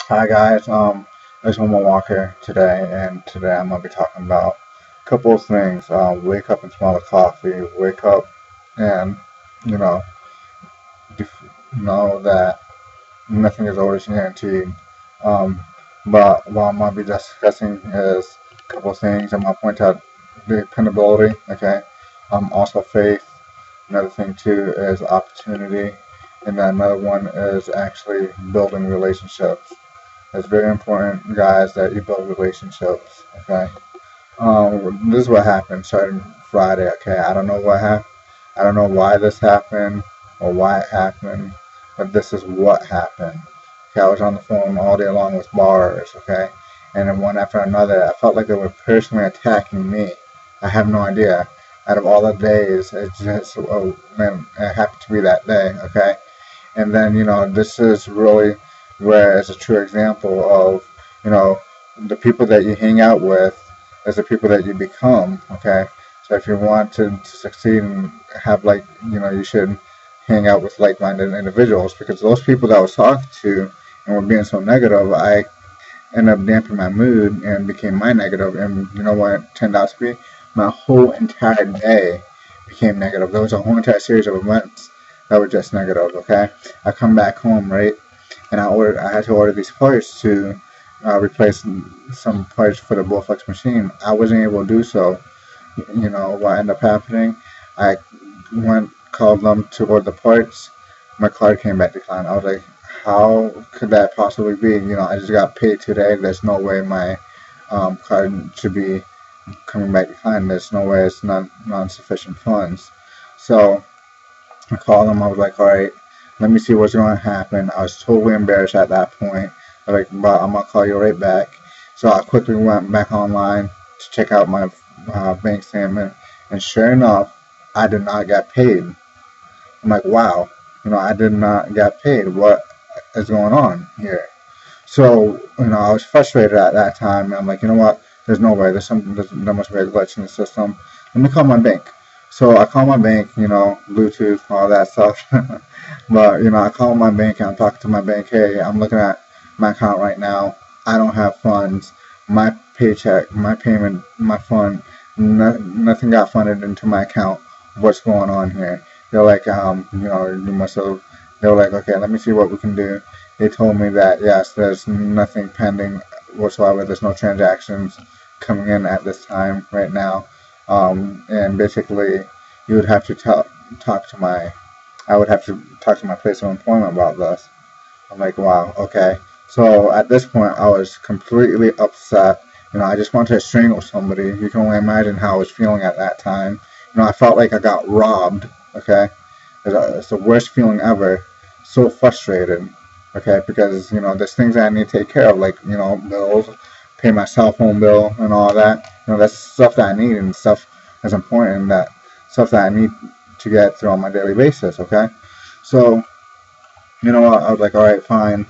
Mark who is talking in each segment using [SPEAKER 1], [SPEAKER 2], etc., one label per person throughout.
[SPEAKER 1] Hi guys, it's Homo Walker today, and today I'm gonna be talking about a couple of things. Wake up and smell the coffee. Wake up and you know know that nothing is always guaranteed. Um, but what I'm gonna be discussing is a couple of things. I'm gonna point out dependability. Okay, also faith. Another thing too is opportunity, and then another one is actually building relationships. It's very important, guys, that you build relationships. Okay. This is what happened starting Friday. Okay. I don't know what happened. I don't know why this happened or why it happened, but this is what happened. Okay. I was on the phone all day long with bars. Okay. And then one after another, I felt like they were personally attacking me. I have no idea. Out of all the days, it just, oh man, it happened to be that day. Okay. And then, this is really where it's a true example of, you know, the people that you hang out with is the people that you become, okay? So if you want to succeed and have, like, you should hang out with like-minded individuals, because those people that I was talking to and were being so negative, I ended up damping my mood and became my negative. And you know what it turned out to be? My whole entire day became negative. There was a whole entire series of events that were just negative, okay? I come back home, right? And I had to order these parts to replace some parts for the Bowflex machine. I wasn't able to do so. What ended up happening? I called them to order the parts. My card came back declined. I was like, how could that possibly be? I just got paid today. There's no way my card should be coming back declined. There's no way it's non-sufficient funds. So I called them. I was like, all right, let me see what's going to happen. I was totally embarrassed at that point. I was like, but I'm going to call you right back. So I quickly went back online to check out my bank statement. And sure enough, I did not get paid. I'm like, wow, I did not get paid. What is going on here? So, I was frustrated at that time. I'm like, you know what? There's no way. There must be a glitch in the system. Let me call my bank. So I call my bank, Bluetooth, all that stuff. But, I call my bank and I'm talking to my bank. Hey, I'm looking at my account right now. I don't have funds. My paycheck, my payment, my fund, nothing got funded into my account. What's going on here? They're like, you must have. They were like, okay, let me see what we can do. They told me that, yes, there's nothing pending whatsoever. There's no transactions coming in at this time right now. And basically, you would have to I would have to talk to my place of employment about this. I'm like, wow, okay. So at this point, I was completely upset. I just wanted to strangle somebody. You can only imagine how I was feeling at that time. I felt like I got robbed, okay? It's the worst feeling ever. So frustrated, okay? Because, there's things that I need to take care of, like, bills, pay my cell phone bill and all that. That's stuff that I need and stuff that's important, stuff that I need to get through on my daily basis, okay? So, I was like, all right, fine.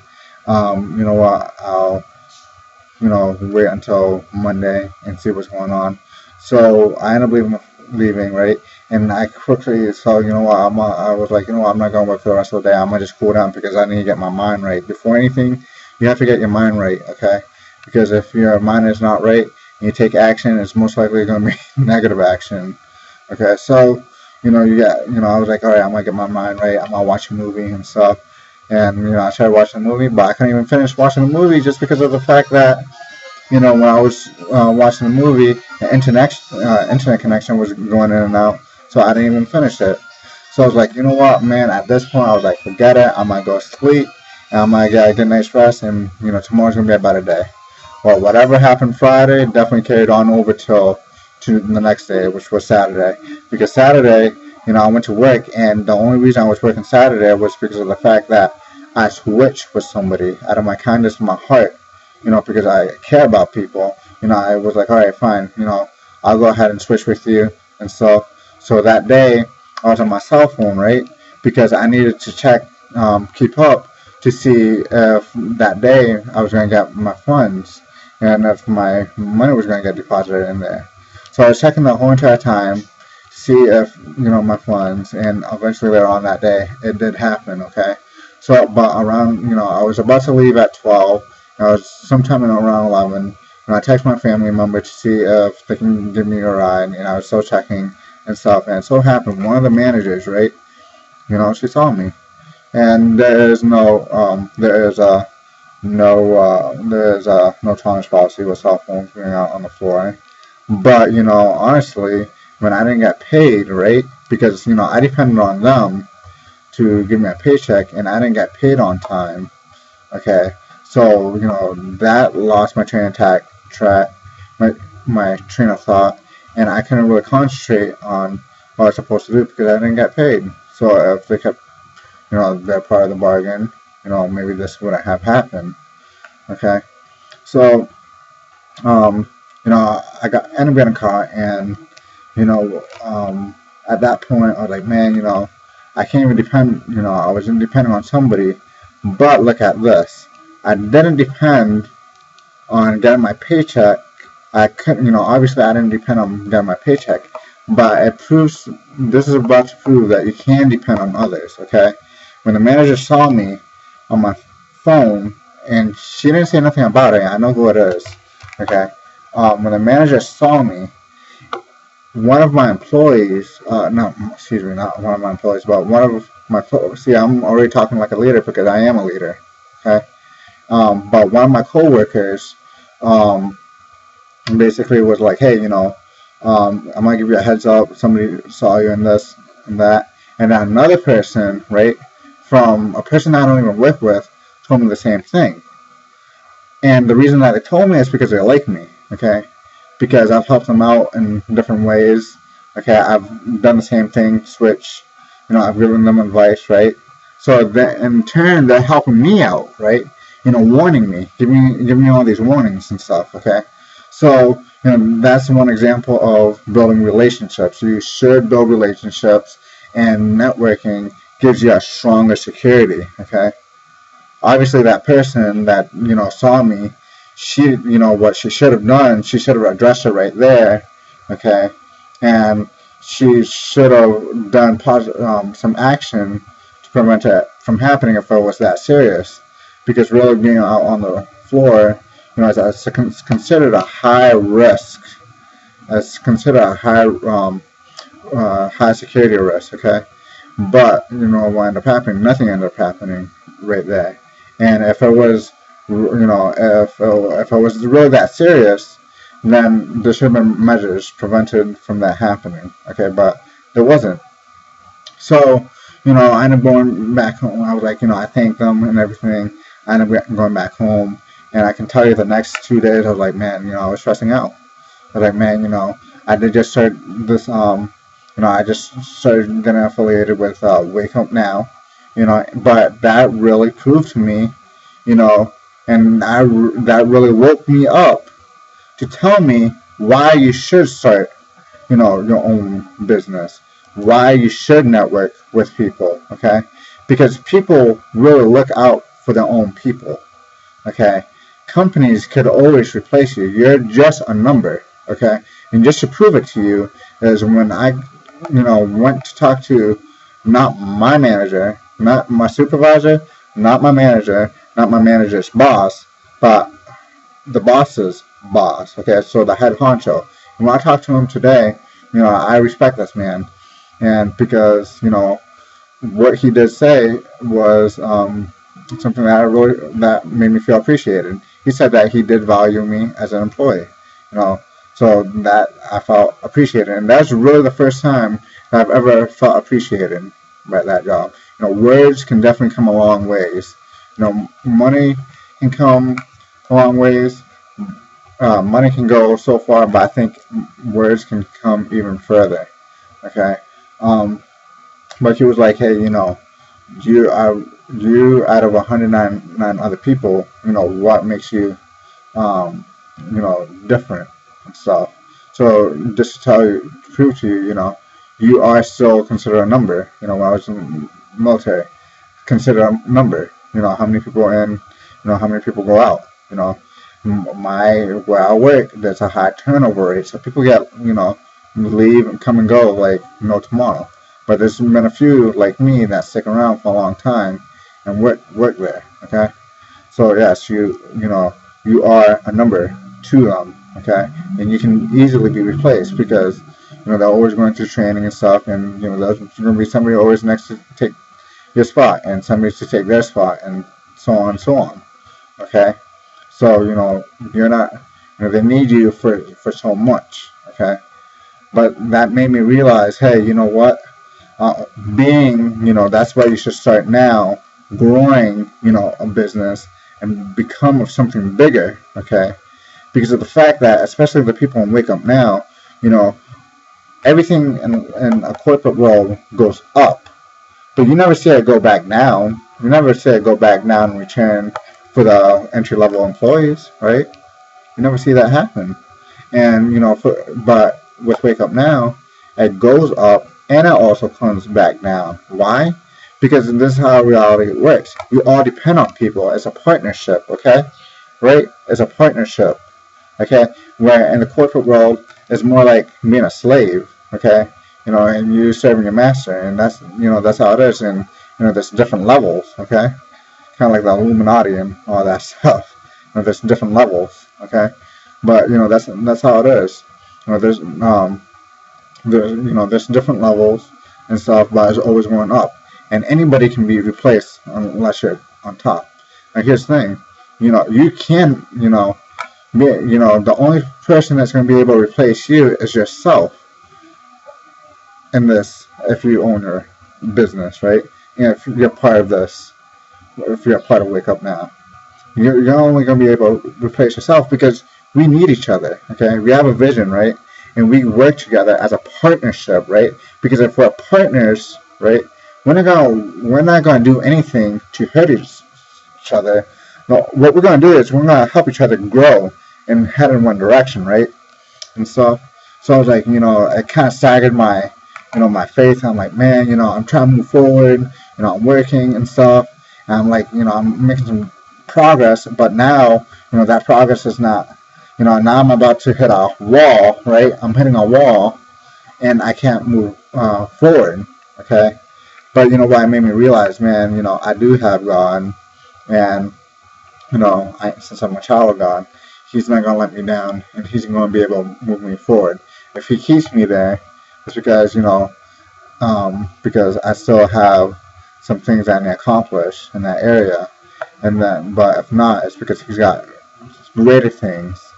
[SPEAKER 1] I'll, wait until Monday and see what's going on. So I ended up leaving, right? And I quickly saw, I was like, I'm not going to work for the rest of the day. I'm going to just cool down because I need to get my mind right. Before anything, you have to get your mind right, okay? Because if your mind is not right and you take action, it's most likely going to be negative action, okay? So, I was like, all right, I'm going to get my mind right. I'm going to watch a movie and stuff. And, I started watching the movie, but I couldn't even finish watching the movie just because of the fact that, when I was watching the movie, the internet connection was going in and out, so I didn't even finish it. So I was like, you know what, man, at this point, I was like, forget it. I might go to sleep, and I might get a good night's rest, and, tomorrow's going to be a better day. Well, whatever happened Friday definitely carried on over to the next day, which was Saturday. Because Saturday, I went to work, and the only reason I was working Saturday was because of the fact that I switched with somebody out of my kindness of my heart, because I care about people. I was like, all right, fine, I'll go ahead and switch with you and stuff. So that day, I was on my cell phone, right? Because I needed to check, keep up to see if that day I was going to get my funds and if my money was going to get deposited in there. So I was checking the whole entire time, see if, my funds, and eventually later on that day, it did happen, okay? So, but around, I was about to leave at 12, I was sometime around 11, and I text my family member to see if they can give me a ride, and I was still checking and stuff. And it so happened one of the managers, right? She saw me, and there is no tolerance policy with cell phones being out on the floor. But honestly, when I didn't get paid, right? Because I depended on them to give me a paycheck, and I didn't get paid on time. Okay, so that lost my my train of thought, and I couldn't really concentrate on what I was supposed to do because I didn't get paid. So if they kept their part of the bargain, maybe this wouldn't have happened. Okay, so ended up getting caught, and at that point I was like, man, I can't even depend. I was depending on somebody, but look at this. I didn't depend on getting my paycheck. I couldn't, obviously I didn't depend on getting my paycheck, but it proves, this is about to prove that you can depend on others, okay? When the manager saw me on my phone, and she didn't say nothing about it, I know who it is, okay? When the manager saw me, one of my employees, not one of my employees, but one of my, see, I'm already talking like a leader because I am a leader, okay? But one of my coworkers basically was like, hey, I'm gonna give you a heads up. Somebody saw you in this and that, and then another person, right, from a person I don't even work with, told me the same thing. And the reason that they told me is because they like me, okay? Because I've helped them out in different ways. Okay, I've done the same thing, switch. I've given them advice, right? So that in turn, they're helping me out, right? Warning me, giving me all these warnings and stuff. Okay, so that's one example of building relationships. You should build relationships, and networking gives you a stronger security. Okay, obviously that person that saw me, she what she should have done, she should have addressed it right there. Okay, and she should have done some action to prevent it from happening if it was that serious. Because really being out on the floor, is considered a high risk. It's considered a high security risk. Okay, but what ended up happening? Nothing ended up happening right there. And if it was, if it was really that serious, then there should have been measures prevented from that happening. Okay, but there wasn't. So I ended up going back home. I was like, I thanked them and everything. I ended up going back home, and I can tell you the next 2 days I was like, man, I was stressing out. I was like, man, I did just start this, I just started getting affiliated with Wake Up Now, but that really proved to me, and that really woke me up to tell me why you should start, your own business, why you should network with people, okay? Because people really look out for their own people, okay? Companies could always replace you. You're just a number, okay? And just to prove it to you is when I, went to talk to not my manager, not my supervisor, not my manager, not my manager's boss, but the boss's boss, okay? So the head honcho. And when I talked to him today, I respect this man, and because what he did say was something that made me feel appreciated. He said that he did value me as an employee, so that I felt appreciated, and that's really the first time that I've ever felt appreciated by that job. Words can definitely come a long ways. Money can come a long ways. Money can go so far, but I think words can come even further. Okay. But he was like, hey, you out of 109 other people, what makes you, different and stuff. So just to prove to you, you are still considered a number. When I was in the military, consider a number. How many people in, how many people go out. Where I work, there's a high turnover rate, so people get, leave and come and go like no tomorrow. But there's been a few like me that stick around for a long time and work there. Okay, So yes, you are a number to them, okay, and you can easily be replaced because they're always going through training and stuff, and there's going to be somebody always next to take your spot, and somebody to take their spot, and so on and so on. Okay, so you're not, they need you for so much. Okay, but that made me realize, hey, you know what? That's why you should start now, growing, a business and become of something bigger. Okay, because of the fact that, especially the people in Wake Up Now, everything in a corporate world goes up, but you never see it go back down. You never see it go back down in return for the entry level employees, right? You never see that happen. And but with Wake Up Now, it goes up and it also comes back down. Why? Because this is how reality works. We all depend on people. It's a partnership, okay? Right? It's a partnership, okay? Where in the corporate world, it's more like being a slave, okay? And you serving your master, and that's how it is. And there's different levels, okay? Kind of like the Illuminati and all that stuff. There's different levels, okay? But that's how it is. There's different levels and stuff, but it's always going up. And anybody can be replaced unless you're on top. Now here's the thing, you can, the only person that's going to be able to replace you is yourself. In this, if you own your business, right? And if you're part of this, if you're a part of Wake Up Now, you're only going to be able to replace yourself because we need each other, okay? We have a vision, right? And we work together as a partnership, right? Because if we're partners, right, we're not going to do anything to hurt each other. No, what we're going to do is we're going to help each other grow and head in one direction, right? And so I was like, it kind of staggered my my faith. I'm like, man, I'm trying to move forward, I'm working and stuff, and I'm like, I'm making some progress, but now, that progress is not, now I'm about to hit a wall, right? I'm hitting a wall, and I can't move forward, okay? But what it made me realize, man, I do have God, and, since I'm a child of God, He's not going to let me down, and He's going to be able to move me forward. If He keeps me there, it's because, because I still have some things I need to accomplish in that area. But if not, it's because He's got greater things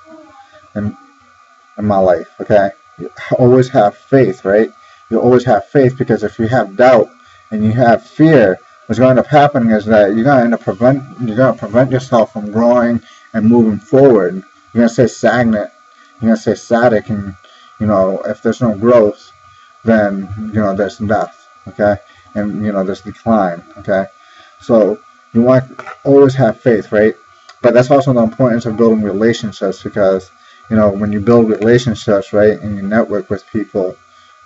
[SPEAKER 1] in my life, okay? You always have faith, right? You always have faith, because if you have doubt and you have fear, what's going to end up happening is that you're going to prevent yourself from growing and moving forward. You're going to stay stagnant. You're going to stay static, and if there's no growth, then there's death, okay, and there's decline, okay. So you want to always have faith, right? But that's also the importance of building relationships, because when you build relationships, right, and you network with people,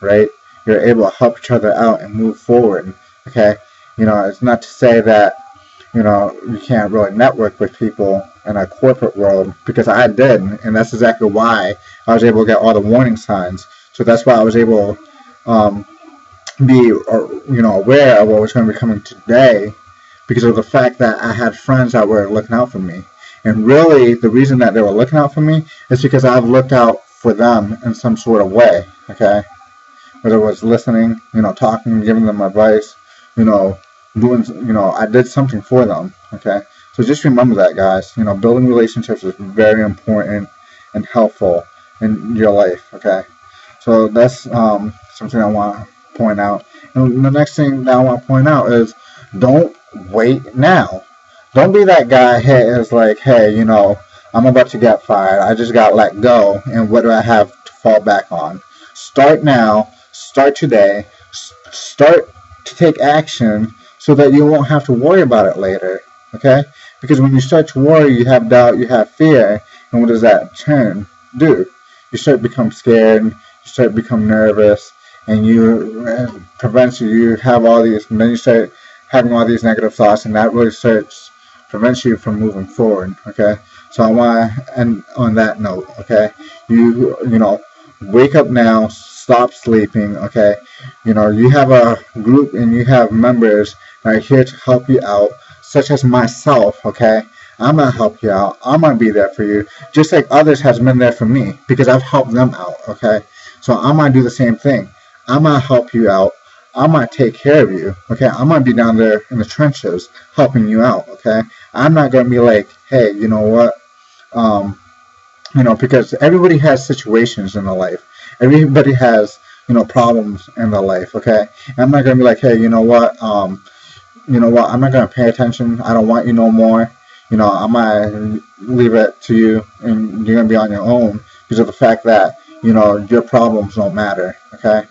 [SPEAKER 1] right, you're able to help each other out and move forward, okay. It's not to say that you can't really network with people in a corporate world, because I did, and that's exactly why I was able to get all the warning signs. So that's why I was able to be aware of what was going to be coming today, because of the fact that I had friends that were looking out for me. And really, the reason that they were looking out for me is because I've looked out for them in some sort of way, okay? Whether it was listening, talking, giving them advice, doing, I did something for them, okay? So just remember that, guys. Building relationships is very important and helpful in your life, okay? So that's something I want to point out. And the next thing that I want to point out is, don't wait now. Don't be that guy who is like, hey, I'm about to get fired. I just got let go, and what do I have to fall back on? Start now. Start today. Start to take action so that you won't have to worry about it later, okay? Because when you start to worry, you have doubt, you have fear, and what does that turn do? You start to become scared, you start to become nervous, and prevents you have all these, and then you start having all these negative thoughts, and that really prevents you from moving forward, okay? So I want to end on that note, okay? Wake up now, stop sleeping, okay? You have a group and you have members that are here to help you out, such as myself, okay? I'm gonna help you out. I'm gonna be there for you, just like others has been there for me because I've helped them out. Okay, so I'm gonna do the same thing. I'm gonna help you out. I'm gonna take care of you. Okay, I'm gonna be down there in the trenches helping you out. Okay, I'm not gonna be like, hey, you know what? Um, because everybody has situations in their life. Everybody has, problems in their life. Okay, and I'm not gonna be like, hey, you know what? I'm not gonna pay attention. I don't want you no more. I'm gonna leave it to you, and you're gonna be on your own because of the fact that your problems don't matter. Okay,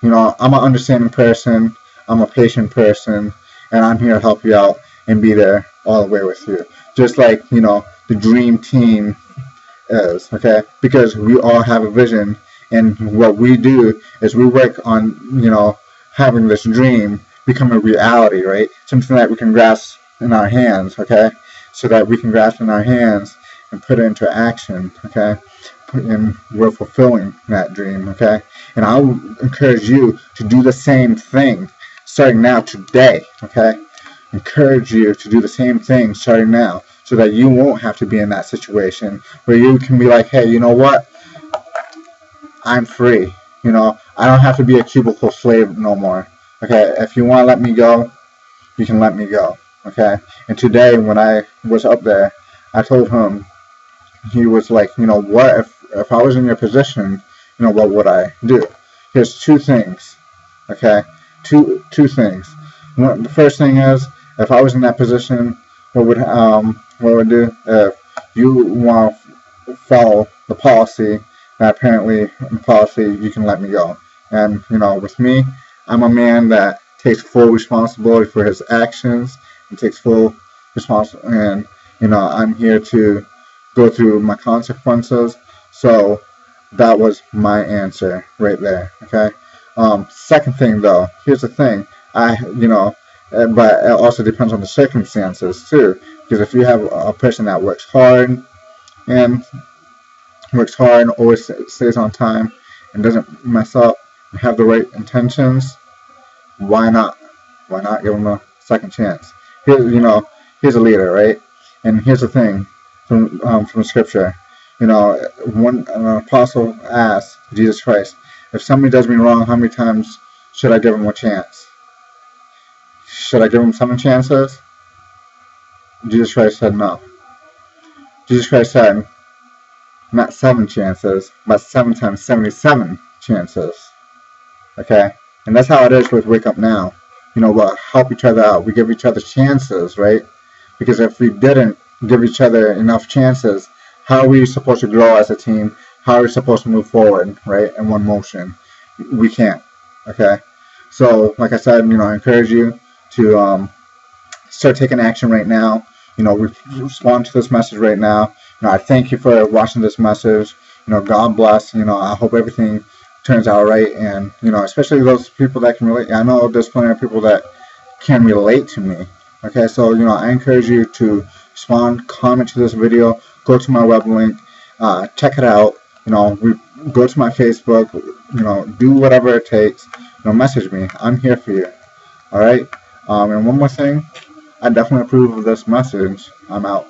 [SPEAKER 1] I'm an understanding person. I'm a patient person, and I'm here to help you out and be there all the way with you. Just like the dream team is, okay? Because we all have a vision, and what we do is we work on, having this dream become a reality, right? Something that we can grasp in our hands, okay? So that we can grasp in our hands and put it into action, okay? And we're fulfilling that dream, okay? And I would encourage you to do the same thing starting now today, okay? Encourage you to do the same thing starting now so that you won't have to be in that situation where you can be like, hey, you know what? I'm free. I don't have to be a cubicle slave no more. Okay, if you want to let me go, you can let me go. Okay, and today when I was up there, I told him, he was like, what if I was in your position, what would I do? Here's two things. Okay, two things. The first thing is, if I was in that position, what would I do? If you want to follow the policy, that apparently in the policy you can let me go. And with me, I'm a man that takes full responsibility for his actions and takes full responsibility. And I'm here to go through my consequences. So that was my answer right there. Okay. Second thing though, here's the thing. But it also depends on the circumstances too. Because if you have a person that works hard, always stays on time, and doesn't mess up, and have the right intentions, why not? Why not give them a second chance? Here's a leader, right? And here's the thing from Scripture. One an apostle asked Jesus Christ, if somebody does me wrong, how many times should I give him a chance? Should I give him 7 chances? Jesus Christ said no. Jesus Christ said, not 7 chances, but 7 times 77 chances. Okay? And that's how it is with Wake Up Now. We'll help each other out. We give each other chances, right? Because if we didn't give each other enough chances, how are we supposed to grow as a team? How are we supposed to move forward, right, in one motion? We can't. Okay? So, like I said, I encourage you to start taking action right now. Respond to this message right now. I thank you for watching this message. God bless. I hope everything turns out right, and especially those people that can relate. I know there's plenty of people that can relate to me. Okay, so I encourage you to respond, comment to this video, go to my web link, check it out. Go to my Facebook. Do whatever it takes. Message me. I'm here for you. All right. And one more thing, I definitely approve of this message. I'm out.